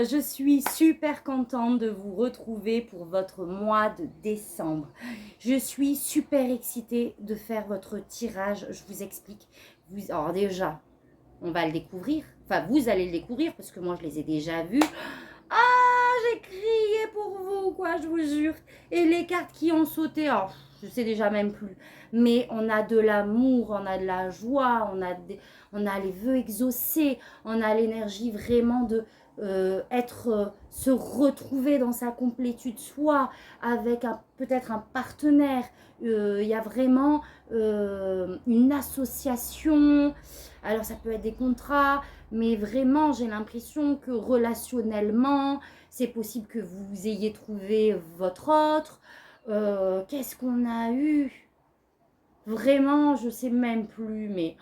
je suis super contente de vous retrouver pour votre mois de décembre. Je suis super excitée de faire votre tirage, je vous explique. Alors déjà, on va le découvrir, enfin vous allez le découvrir parce que moi je les ai déjà vus. Ah, j'ai crié pour vous, quoi, je vous jure. Et les cartes qui ont sauté, oh, je sais déjà même plus. Mais on a de l'amour, on a de la joie, on a les vœux exaucés, on a l'énergie vraiment de se retrouver dans sa complétude, soit avec peut-être un partenaire. Il y a vraiment une association. Alors ça peut être des contrats, mais vraiment j'ai l'impression que relationnellement, c'est possible que vous ayez trouvé votre autre. Qu'est-ce qu'on a eu? Vraiment, je sais même plus, mais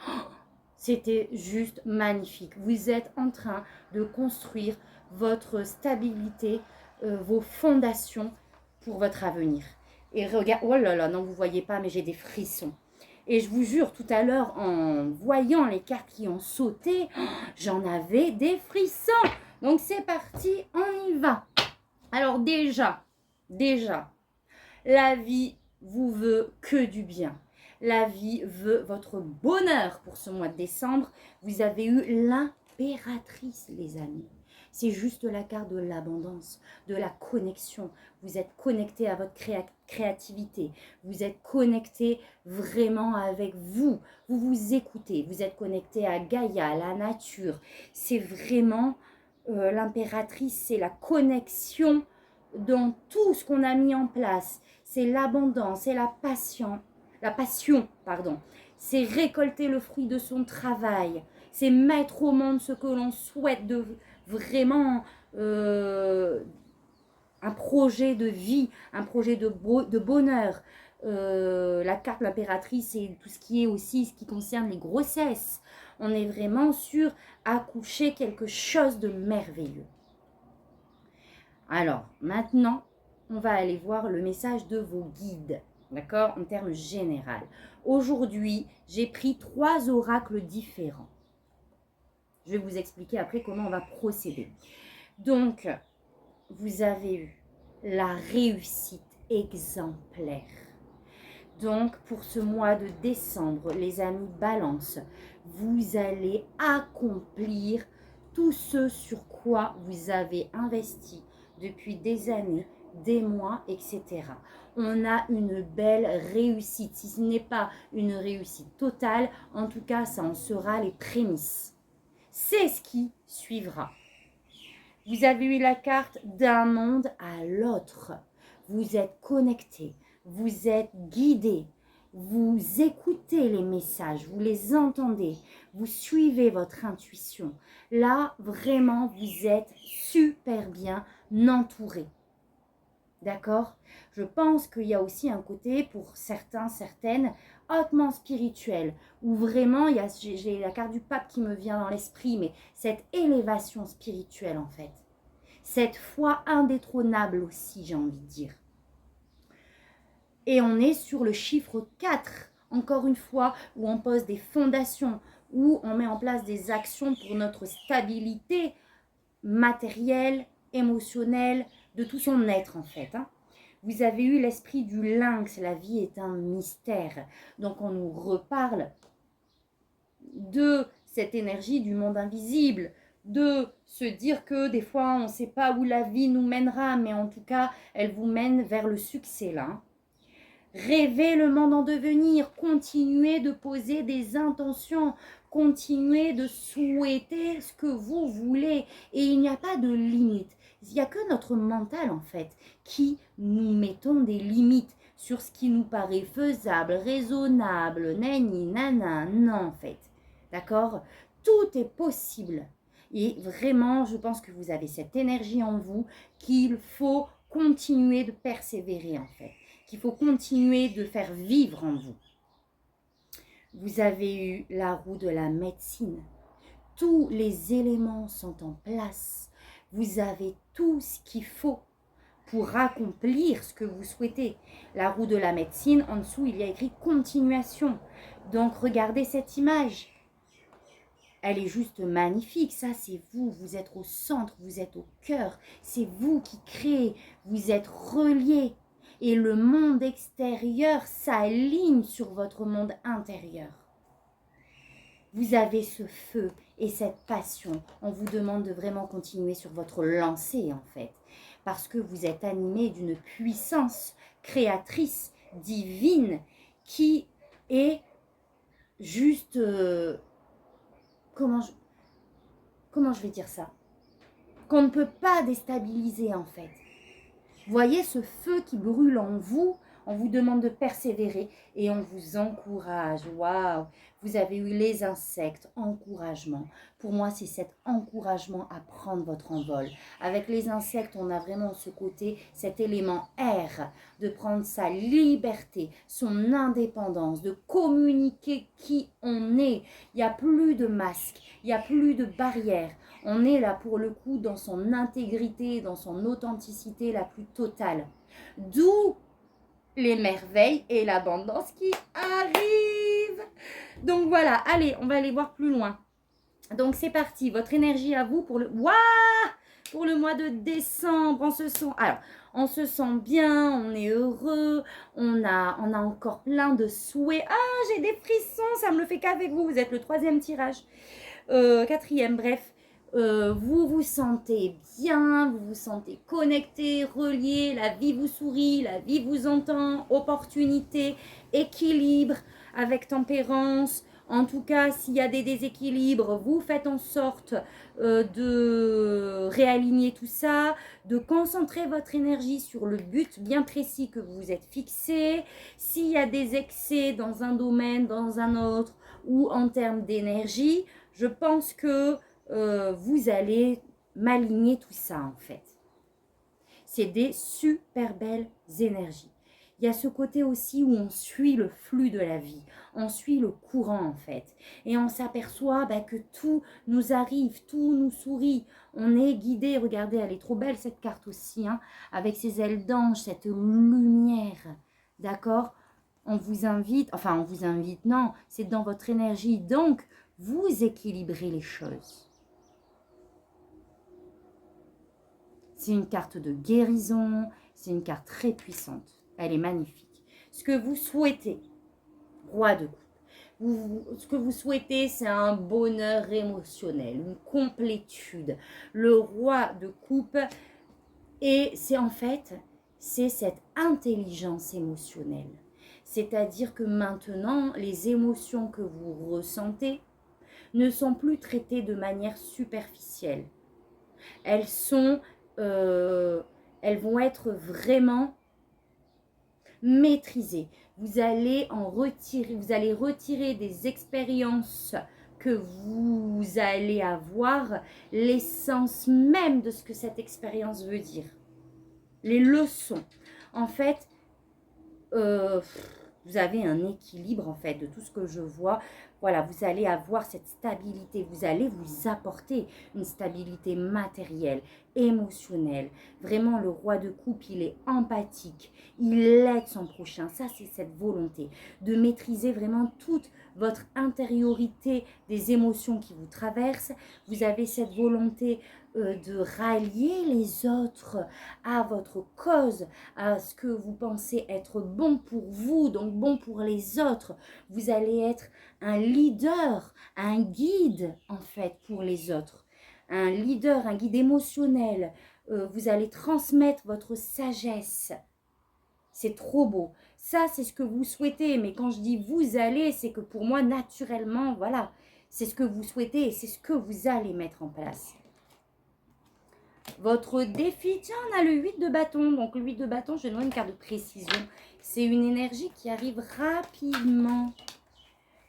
c'était juste magnifique. Vous êtes en train de construire votre stabilité, vos fondations pour votre avenir. Et regarde, oh là là, non, vous voyez pas, mais j'ai des frissons. Et je vous jure, tout à l'heure, en voyant les cartes qui ont sauté, j'en avais des frissons. Donc c'est parti, on y va. Alors déjà, la vie vous veut que du bien. La vie veut votre bonheur pour ce mois de décembre. Vous avez eu l'impératrice, les amis. C'est juste la carte de l'abondance, de la connexion. Vous êtes connecté à votre créativité. Vous êtes connecté vraiment avec vous. Vous vous écoutez. Vous êtes connecté à Gaïa, à la nature. C'est vraiment l'impératrice, c'est la connexion dans tout ce qu'on a mis en place. C'est l'abondance, c'est la passion, pardon. C'est récolter le fruit de son travail. C'est mettre au monde ce que l'on souhaite de vraiment un projet de vie, un projet de bonheur. La carte l'impératrice, c'est tout ce qui est aussi ce qui concerne les grossesses. On est vraiment sur accoucher quelque chose de merveilleux. Alors, maintenant, on va aller voir le message de vos guides, d'accord, en termes généraux. Aujourd'hui, j'ai pris 3 oracles différents. Je vais vous expliquer après comment on va procéder. Donc, vous avez eu la réussite exemplaire. Donc, pour ce mois de décembre, les amis Balance, vous allez accomplir tout ce sur quoi vous avez investi depuis des années, des mois, etc. On a une belle réussite. Si ce n'est pas une réussite totale, en tout cas, ça en sera les prémices. C'est ce qui suivra. Vous avez eu la carte d'un monde à l'autre. Vous êtes connecté, vous êtes guidé, vous écoutez les messages, vous les entendez, vous suivez votre intuition. Là, vraiment, vous êtes super bien entouré. D'accord? Je pense qu'il y a aussi un côté pour certains, certaines, hautement spirituel, où vraiment, j'ai la carte du pape qui me vient dans l'esprit, mais cette élévation spirituelle en fait. Cette foi indétrônable aussi, j'ai envie de dire. Et on est sur le chiffre 4, encore une fois, où on pose des fondations, où on met en place des actions pour notre stabilité matérielle, émotionnelle, de tout son être en fait. Vous avez eu l'esprit du lynx, la vie est un mystère. Donc on nous reparle de cette énergie du monde invisible, de se dire que des fois on ne sait pas où la vie nous mènera, mais en tout cas elle vous mène vers le succès là. Rêvez le monde en devenir, continuez de poser des intentions, continuez de souhaiter ce que vous voulez et il n'y a pas de limite. Il n'y a que notre mental en fait qui nous mettons des limites sur ce qui nous paraît faisable, raisonnable, nani, nana, non en fait. D'accord? Tout est possible. Et vraiment, je pense que vous avez cette énergie en vous qu'il faut continuer de persévérer en fait. Qu'il faut continuer de faire vivre en vous. Vous avez eu la roue de la médecine. Tous les éléments sont en place. Vous avez tout ce qu'il faut pour accomplir ce que vous souhaitez. La roue de la médecine, en dessous, il y a écrit continuation. Donc, regardez cette image. elle est juste magnifique. Ça, c'est vous. Vous êtes au centre, vous êtes au cœur. C'est vous qui créez. Vous êtes reliés. Et le monde extérieur s'aligne sur votre monde intérieur. Vous avez ce feu et cette passion. On vous demande de vraiment continuer sur votre lancée, en fait. Parce que vous êtes animé d'une puissance créatrice, divine, qui est juste... comment je vais dire ça? Qu'on ne peut pas déstabiliser, en fait. Voyez ce feu qui brûle en vous. On vous demande de persévérer et on vous encourage. Waouh! Vous avez eu les insectes, encouragement. Pour moi, c'est cet encouragement à prendre votre envol. Avec les insectes, on a vraiment ce côté, cet élément air, de prendre sa liberté, son indépendance, de communiquer qui on est. Il n'y a plus de masque, il n'y a plus de barrière. On est là pour le coup dans son intégrité, dans son authenticité la plus totale. D'où les merveilles et l'abondance qui arrivent. Donc voilà, allez, on va aller voir plus loin. Donc c'est parti, votre énergie à vous pour le... Waouh! Pour le mois de décembre, on se sent bien, on est heureux, on a encore plein de souhaits. Ah, j'ai des frissons, ça me le fait qu'avec vous. Vous êtes le 3e tirage, 4e, bref. Vous vous sentez bien, vous vous sentez connecté, relié, la vie vous sourit, la vie vous entend, opportunité, équilibre avec tempérance. En tout cas, s'il y a des déséquilibres, vous faites en sorte de réaligner tout ça, de concentrer votre énergie sur le but bien précis que vous vous êtes fixé. S'il y a des excès dans un domaine, dans un autre, ou en termes d'énergie, je pense que vous allez m'aligner tout ça en fait. C'est des super belles énergies. Il y a ce côté aussi où on suit le flux de la vie, on suit le courant en fait. Et on s'aperçoit que tout nous arrive, tout nous sourit. On est guidé, regardez, elle est trop belle cette carte aussi, hein, avec ses ailes d'ange, cette lumière, d'accord? On vous invite, non, c'est dans votre énergie. Donc, vous équilibrez les choses. C'est une carte de guérison, c'est une carte très puissante. Elle est magnifique. Ce que vous souhaitez, roi de coupe, ce que vous souhaitez, c'est un bonheur émotionnel, une complétude. Le roi de coupe, et c'est cette intelligence émotionnelle. C'est-à-dire que maintenant, les émotions que vous ressentez ne sont plus traitées de manière superficielle. Elles vont être vraiment maîtrisées. Vous allez retirer des expériences que vous allez avoir, l'essence même de ce que cette expérience veut dire. Les leçons. En fait, vous avez un équilibre en fait de tout ce que je vois. Voilà, vous allez avoir cette stabilité, vous allez vous apporter une stabilité matérielle, émotionnelle. Vraiment, le roi de coupe, il est empathique, il aide son prochain. Ça, c'est cette volonté de maîtriser vraiment toute votre intériorité des émotions qui vous traversent. Vous avez cette volonté de rallier les autres à votre cause, à ce que vous pensez être bon pour vous, donc bon pour les autres. Vous allez être un leader, un guide en fait pour les autres. Un leader, un guide émotionnel. Vous allez transmettre votre sagesse. C'est trop beau. Ça, c'est ce que vous souhaitez. Mais quand je dis vous allez, c'est que pour moi, naturellement, voilà, c'est ce que vous souhaitez et c'est ce que vous allez mettre en place. Votre défi, tiens, on a le 8 de bâton. Donc, le 8 de bâton, je vais donner une carte de précision. C'est une énergie qui arrive rapidement.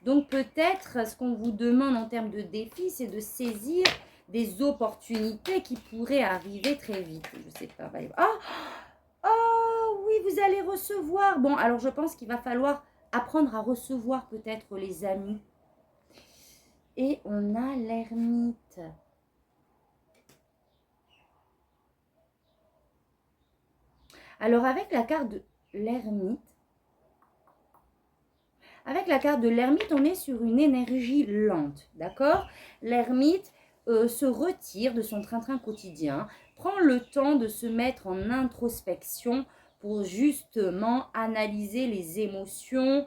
Donc, peut-être, ce qu'on vous demande en termes de défi, c'est de saisir des opportunités qui pourraient arriver très vite. Je ne sais pas. Oh, oui, vous allez recevoir. Bon, alors, je pense qu'il va falloir apprendre à recevoir peut-être les amis. Et on a l'ermite. Alors, avec la carte de l'ermite, Avec la carte de l'ermite, on est sur une énergie lente, d'accord? L'ermite se retire de son train-train quotidien, prend le temps de se mettre en introspection pour justement analyser les émotions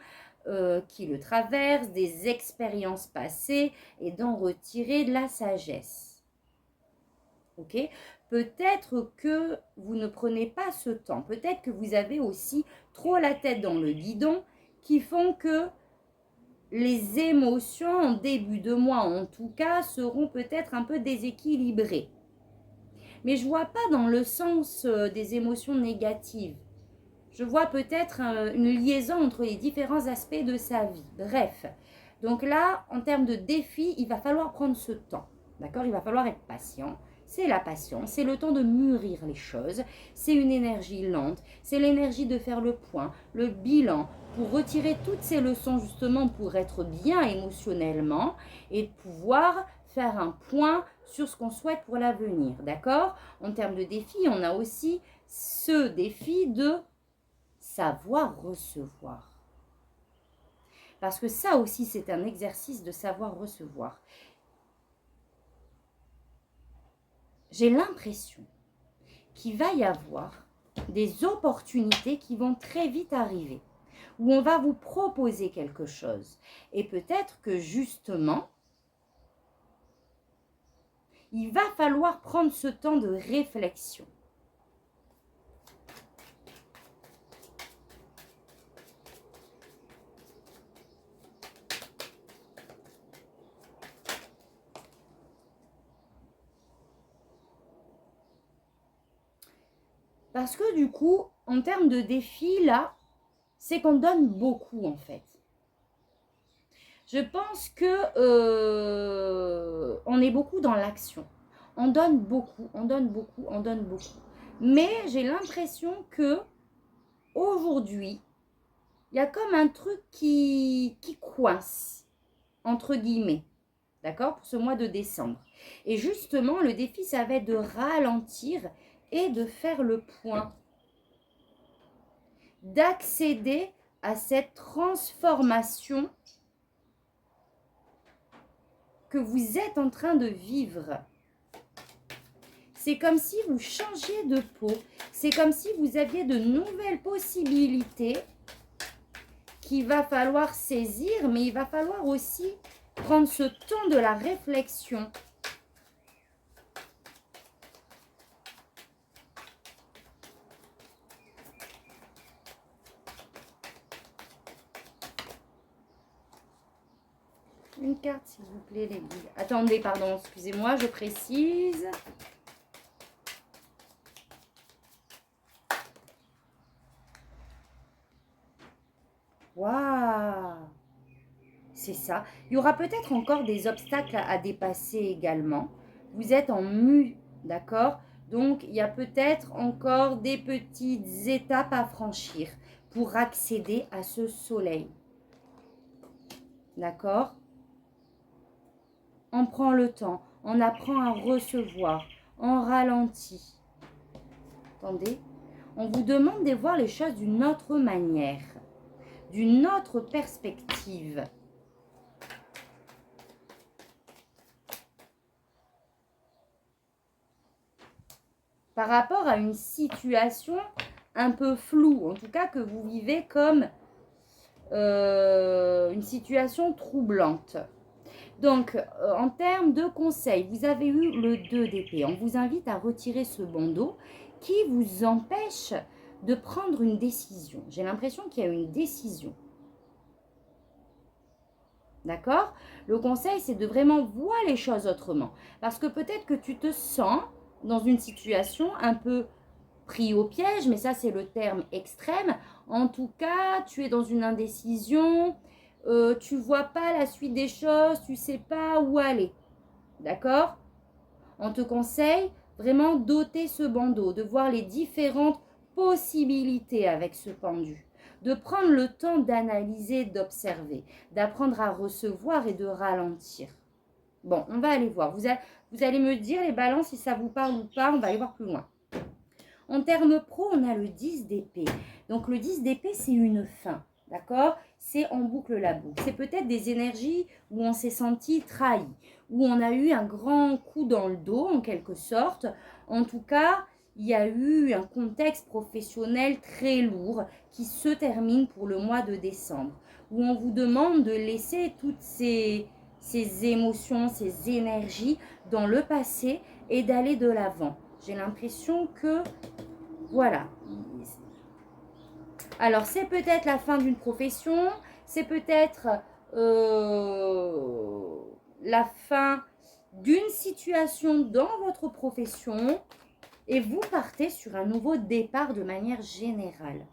qui le traversent, des expériences passées et d'en retirer de la sagesse. Ok? Peut-être que vous ne prenez pas ce temps, peut-être que vous avez aussi trop la tête dans le guidon qui font que les émotions en début de mois en tout cas seront peut-être un peu déséquilibrées. Mais je ne vois pas dans le sens des émotions négatives. Je vois peut-être une liaison entre les différents aspects de sa vie. Bref, donc là, en termes de défi, il va falloir prendre ce temps. D'accord? Il va falloir être patient. C'est la patience, c'est le temps de mûrir les choses. C'est une énergie lente. C'est l'énergie de faire le point, le bilan, pour retirer toutes ces leçons justement pour être bien émotionnellement et de pouvoir faire un point sur ce qu'on souhaite pour l'avenir. D'accord? En termes de défi, on a aussi ce défi de savoir recevoir. Parce que ça aussi, c'est un exercice de savoir recevoir. J'ai l'impression qu'il va y avoir des opportunités qui vont très vite arriver, où on va vous proposer quelque chose. Et peut-être que justement, il va falloir prendre ce temps de réflexion. Parce que du coup, en termes de défis, là, c'est qu'on donne beaucoup en fait. Je pense que on est beaucoup dans l'action. On donne beaucoup, on donne beaucoup, on donne beaucoup. Mais j'ai l'impression que aujourd'hui, il y a comme un truc qui coince, entre guillemets. D'accord? Pour ce mois de décembre. Et justement, le défi, ça va être de ralentir et de faire le point. D'accéder à cette transformation que vous êtes en train de vivre. C'est comme si vous changiez de peau. C'est comme si vous aviez de nouvelles possibilités qu'il va falloir saisir, mais il va falloir aussi prendre ce temps de la réflexion. Une carte, s'il vous plaît, les guides. Attendez, pardon, excusez-moi, je précise. Waouh! C'est ça. Il y aura peut-être encore des obstacles à dépasser également. Vous êtes en mue, d'accord? Donc, il y a peut-être encore des petites étapes à franchir pour accéder à ce soleil. D'accord? On prend le temps, on apprend à recevoir, on ralentit. Attendez, on vous demande de voir les choses d'une autre manière, d'une autre perspective. Par rapport à une situation un peu floue, en tout cas que vous vivez comme une situation troublante. Donc, en termes de conseils, vous avez eu le 2 d'épée. On vous invite à retirer ce bandeau qui vous empêche de prendre une décision. J'ai l'impression qu'il y a une décision. D'accord? Le conseil, c'est de vraiment voir les choses autrement. Parce que peut-être que tu te sens dans une situation un peu pris au piège, mais ça, c'est le terme extrême. En tout cas, tu es dans une indécision, tu vois pas la suite des choses, tu sais pas où aller. D'accord? On te conseille vraiment d'ôter ce bandeau, de voir les différentes possibilités avec ce pendu, de prendre le temps d'analyser, d'observer, d'apprendre à recevoir et de ralentir. Bon, on va aller voir. Vous allez me dire les balances si ça vous parle ou pas. On va aller voir plus loin. En termes pro, on a le 10 d'épée. Donc le 10 d'épée, c'est une fin. D'accord? c'est en boucle la boucle. C'est peut-être des énergies où on s'est senti trahi, où on a eu un grand coup dans le dos en quelque sorte. En tout cas, il y a eu un contexte professionnel très lourd qui se termine pour le mois de décembre, où on vous demande de laisser toutes ces émotions, ces énergies dans le passé et d'aller de l'avant. J'ai l'impression que, voilà. Alors, c'est peut-être la fin d'une profession, c'est peut-être la fin d'une situation dans votre profession et vous partez sur un nouveau départ de manière générale.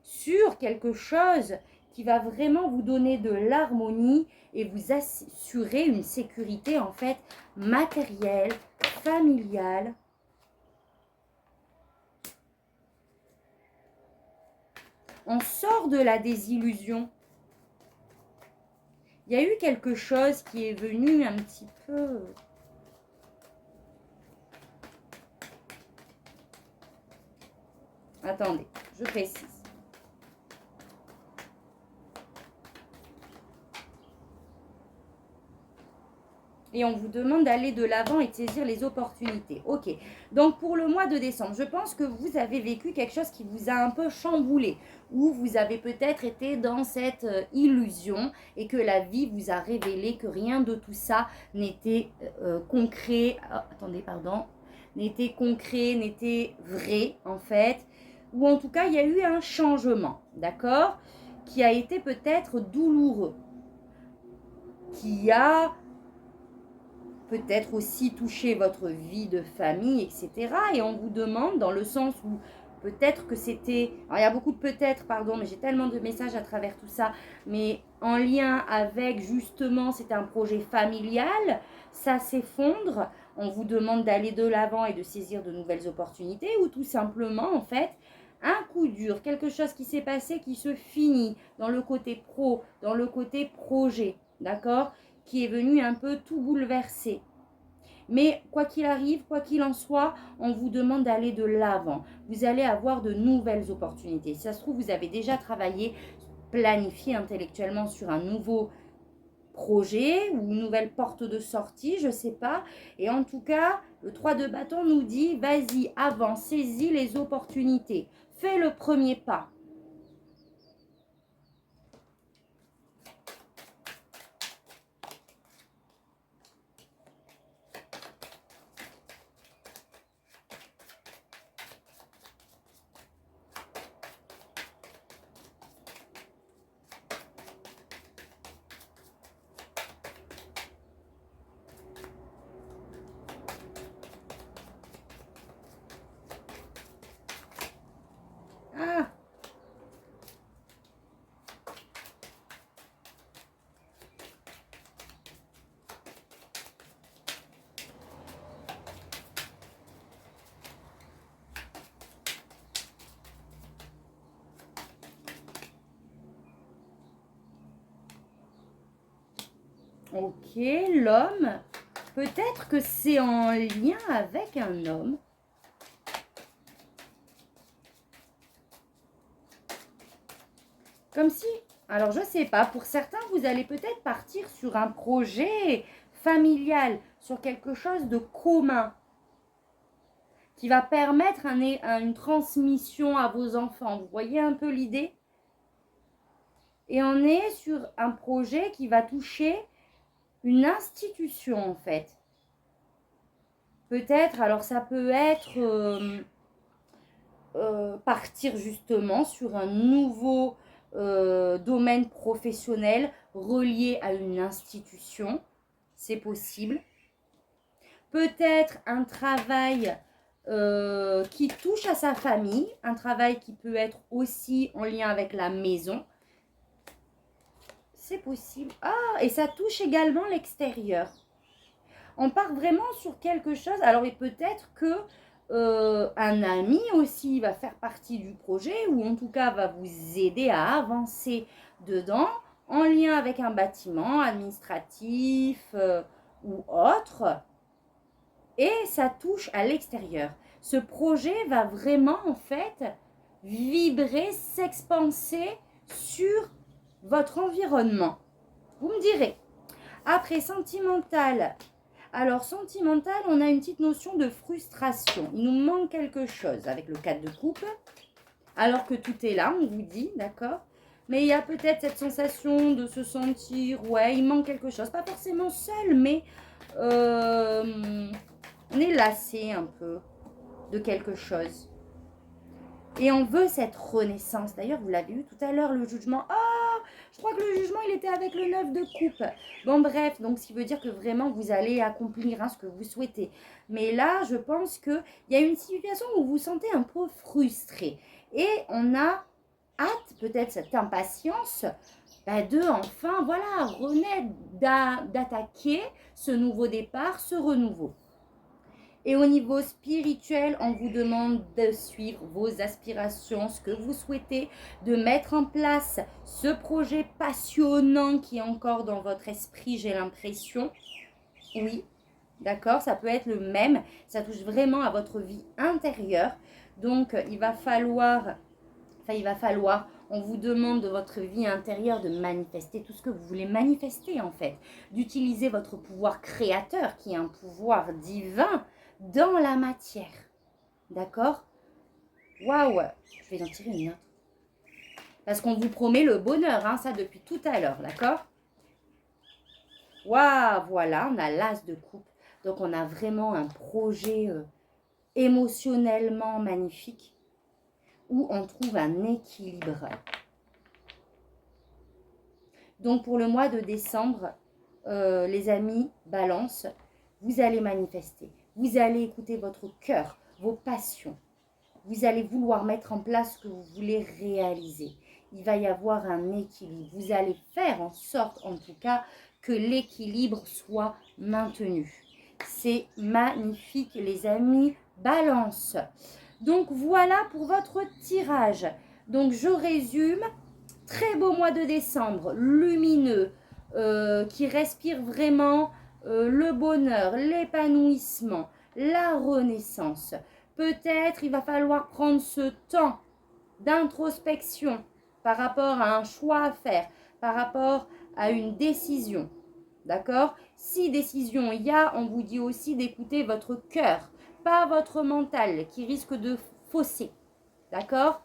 Sur quelque chose qui va vraiment vous donner de l'harmonie et vous assurer une sécurité en fait matérielle, familiale. On sort de la désillusion. Il y a eu quelque chose qui est venu un petit peu... Attendez, je précise. Et on vous demande d'aller de l'avant et de saisir les opportunités. Ok, donc pour le mois de décembre, je pense que vous avez vécu quelque chose qui vous a un peu chamboulé, ou vous avez peut-être été dans cette illusion et que la vie vous a révélé que rien de tout ça n'était concret. Oh, attendez, pardon. N'était concret, n'était vrai en fait. Ou en tout cas, il y a eu un changement, d'accord, qui a été peut-être douloureux, qui a peut-être aussi touché votre vie de famille, etc. Et on vous demande, dans le sens où peut-être que c'était... Alors, il y a beaucoup de peut-être, pardon, mais j'ai tellement de messages à travers tout ça. Mais en lien avec, justement, c'est un projet familial, ça s'effondre. On vous demande d'aller de l'avant et de saisir de nouvelles opportunités. Ou tout simplement, en fait, un coup dur, quelque chose qui s'est passé, qui se finit dans le côté pro, dans le côté projet, d'accord, qui est venu un peu tout bouleverser. Mais quoi qu'il arrive, quoi qu'il en soit, on vous demande d'aller de l'avant. Vous allez avoir de nouvelles opportunités. Si ça se trouve, vous avez déjà travaillé, planifié intellectuellement sur un nouveau projet ou une nouvelle porte de sortie, je ne sais pas. Et en tout cas, le 3 de bâton nous dit, vas-y, avance, saisis les opportunités. Fais le premier pas. Ah, ok, l'homme, peut-être que c'est en lien avec un homme. Comme si, alors je sais pas, pour certains, vous allez peut-être partir sur un projet familial, sur quelque chose de commun, qui va permettre une transmission à vos enfants. Vous voyez un peu l'idée? Et on est sur un projet qui va toucher une institution en fait. Peut-être, alors ça peut être partir justement sur un nouveau domaine professionnel relié à une institution. C'est possible. Peut-être un travail qui touche à sa famille, un travail qui peut être aussi en lien avec la maison. C'est possible. Ah, et ça touche également l'extérieur. On part vraiment sur quelque chose. Alors, et peut-être que un ami aussi va faire partie du projet ou en tout cas va vous aider à avancer dedans en lien avec un bâtiment administratif ou autre. Et ça touche à l'extérieur. Ce projet va vraiment en fait vibrer, s'expanser sur votre environnement. Vous me direz. Après, sentimental. Alors, sentimental, on a une petite notion de frustration. Il nous manque quelque chose avec le 4 de coupe. Alors que tout est là, on vous dit, d'accord? Mais il y a peut-être cette sensation de se sentir, ouais, il manque quelque chose. Pas forcément seul, mais on est lassé un peu de quelque chose. Et on veut cette renaissance. D'ailleurs, vous l'avez vu tout à l'heure, le jugement. Oh, je crois que le jugement, il était avec le 9 de coupe. Bon, bref, donc ce qui veut dire que vraiment, vous allez accomplir ce que vous souhaitez. Mais là, je pense qu'il y a une situation où vous vous sentez un peu frustré. Et on a hâte, peut-être cette impatience, de enfin, voilà, renaître, d'attaquer ce nouveau départ, ce renouveau. Et au niveau spirituel, on vous demande de suivre vos aspirations, ce que vous souhaitez, de mettre en place ce projet passionnant qui est encore dans votre esprit, j'ai l'impression. Oui, d'accord, ça peut être le même, ça touche vraiment à votre vie intérieure. Donc, il va falloir, on vous demande de votre vie intérieure de manifester tout ce que vous voulez manifester en fait, d'utiliser votre pouvoir créateur qui est un pouvoir divin dans la matière. D'accord? Waouh! Je vais en tirer une autre. Parce qu'on vous promet le bonheur, hein, ça depuis tout à l'heure, d'accord? Waouh! Voilà, on a l'as de coupe. Donc, on a vraiment un projet émotionnellement magnifique où on trouve un équilibre. Donc, pour le mois de décembre, les amis, balance, vous allez manifester. Vous allez écouter votre cœur, vos passions. Vous allez vouloir mettre en place ce que vous voulez réaliser. Il va y avoir un équilibre. Vous allez faire en sorte, en tout cas, que l'équilibre soit maintenu. C'est magnifique, les amis. Balance. Donc, voilà pour votre tirage. Donc, je résume. Très beau mois de décembre, lumineux, qui respire vraiment le bonheur, l'épanouissement, la renaissance. Peut-être il va falloir prendre ce temps d'introspection par rapport à un choix à faire, par rapport à une décision. D'accord? Si décision il y a, on vous dit aussi d'écouter votre cœur, pas votre mental qui risque de fausser. D'accord?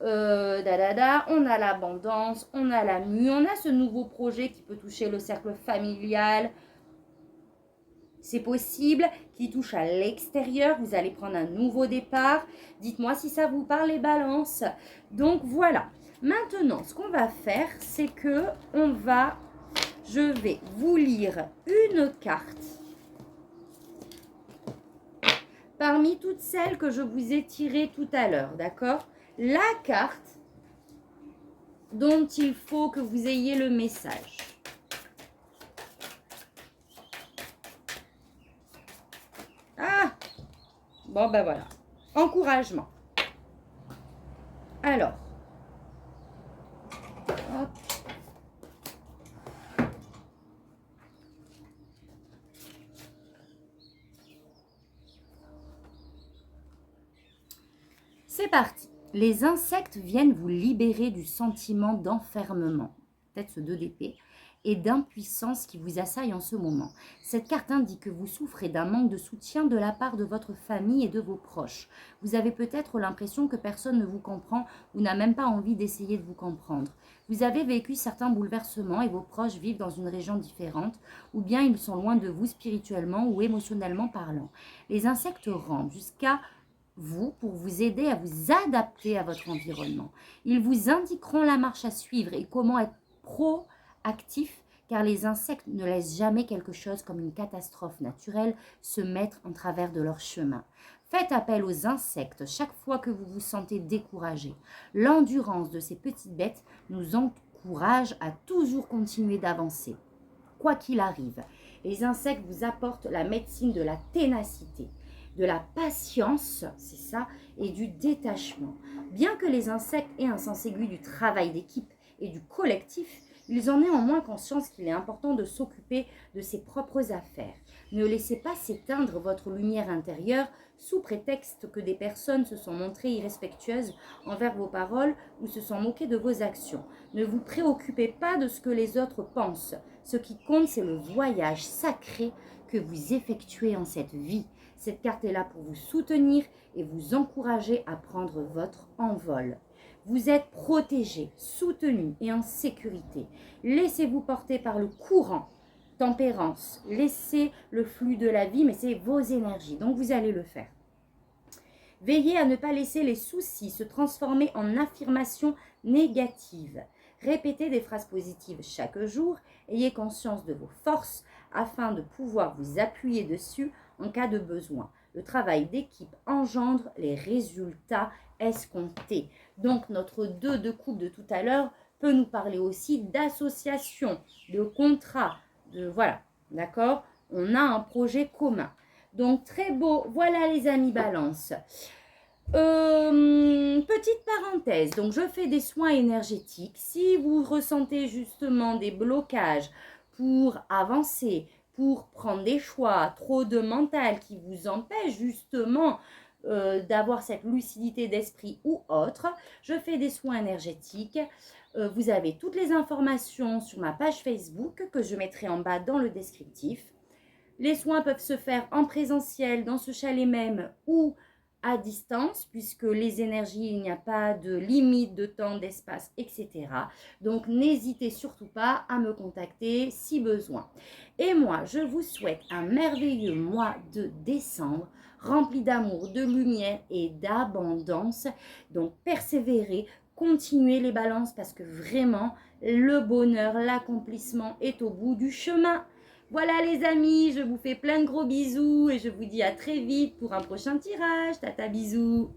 On a l'abondance, on a la mue, on a ce nouveau projet qui peut toucher le cercle familial. C'est possible, qui touche à l'extérieur. Vous allez prendre un nouveau départ. Dites-moi si ça vous parle, les balances. Donc voilà. Maintenant, ce qu'on va faire, c'est que je vais vous lire une carte parmi toutes celles que je vous ai tirées tout à l'heure, d'accord? La carte dont il faut que vous ayez le message. Ah! Bon, ben voilà. Encouragement. Alors. Hop. C'est parti. Les insectes viennent vous libérer du sentiment d'enfermement, peut-être ce 2 d'épée, et d'impuissance qui vous assaille en ce moment. Cette carte indique que vous souffrez d'un manque de soutien de la part de votre famille et de vos proches. Vous avez peut-être l'impression que personne ne vous comprend ou n'a même pas envie d'essayer de vous comprendre. Vous avez vécu certains bouleversements et vos proches vivent dans une région différente, ou bien ils sont loin de vous spirituellement ou émotionnellement parlant. Les insectes rampent jusqu'à vous pour vous aider à vous adapter à votre environnement. Ils vous indiqueront la marche à suivre et comment être proactif, car les insectes ne laissent jamais quelque chose comme une catastrophe naturelle se mettre en travers de leur chemin. Faites appel aux insectes chaque fois que vous vous sentez découragé. L'endurance de ces petites bêtes nous encourage à toujours continuer d'avancer. Quoi qu'il arrive, les insectes vous apportent la médecine de la ténacité, de la patience, c'est ça, et du détachement. Bien que les insectes aient un sens aigu du travail d'équipe et du collectif, ils ont néanmoins conscience qu'il est important de s'occuper de ses propres affaires. Ne laissez pas s'éteindre votre lumière intérieure sous prétexte que des personnes se sont montrées irrespectueuses envers vos paroles ou se sont moquées de vos actions. Ne vous préoccupez pas de ce que les autres pensent. Ce qui compte, c'est le voyage sacré que vous effectuez en cette vie. Cette carte est là pour vous soutenir et vous encourager à prendre votre envol. Vous êtes protégé, soutenu et en sécurité. Laissez-vous porter par le courant. Tempérance, laissez le flux de la vie, mais c'est vos énergies, donc vous allez le faire. Veillez à ne pas laisser les soucis se transformer en affirmations négatives. Répétez des phrases positives chaque jour. Ayez conscience de vos forces afin de pouvoir vous appuyer dessus en cas de besoin. Le travail d'équipe engendre les résultats escomptés. Donc notre 2 de coupe de tout à l'heure peut nous parler aussi d'association, de contrat, voilà, d'accord? On a un projet commun. Donc, très beau. Voilà, les amis Balance. Petite parenthèse. Donc, je fais des soins énergétiques. Si vous ressentez justement des blocages pour avancer, pour prendre des choix, trop de mental qui vous empêche justement d'avoir cette lucidité d'esprit ou autre, je fais des soins énergétiques. Vous avez toutes les informations sur ma page Facebook que je mettrai en bas dans le descriptif. Les soins peuvent se faire en présentiel dans ce chalet même ou à distance, puisque les énergies, il n'y a pas de limite de temps, d'espace, etc. Donc, n'hésitez surtout pas à me contacter si besoin. Et moi, je vous souhaite un merveilleux mois de décembre, rempli d'amour, de lumière et d'abondance. Donc, persévérez, continuez les balances parce que vraiment, le bonheur, l'accomplissement est au bout du chemin. Voilà les amis, je vous fais plein de gros bisous et je vous dis à très vite pour un prochain tirage. Tata bisous.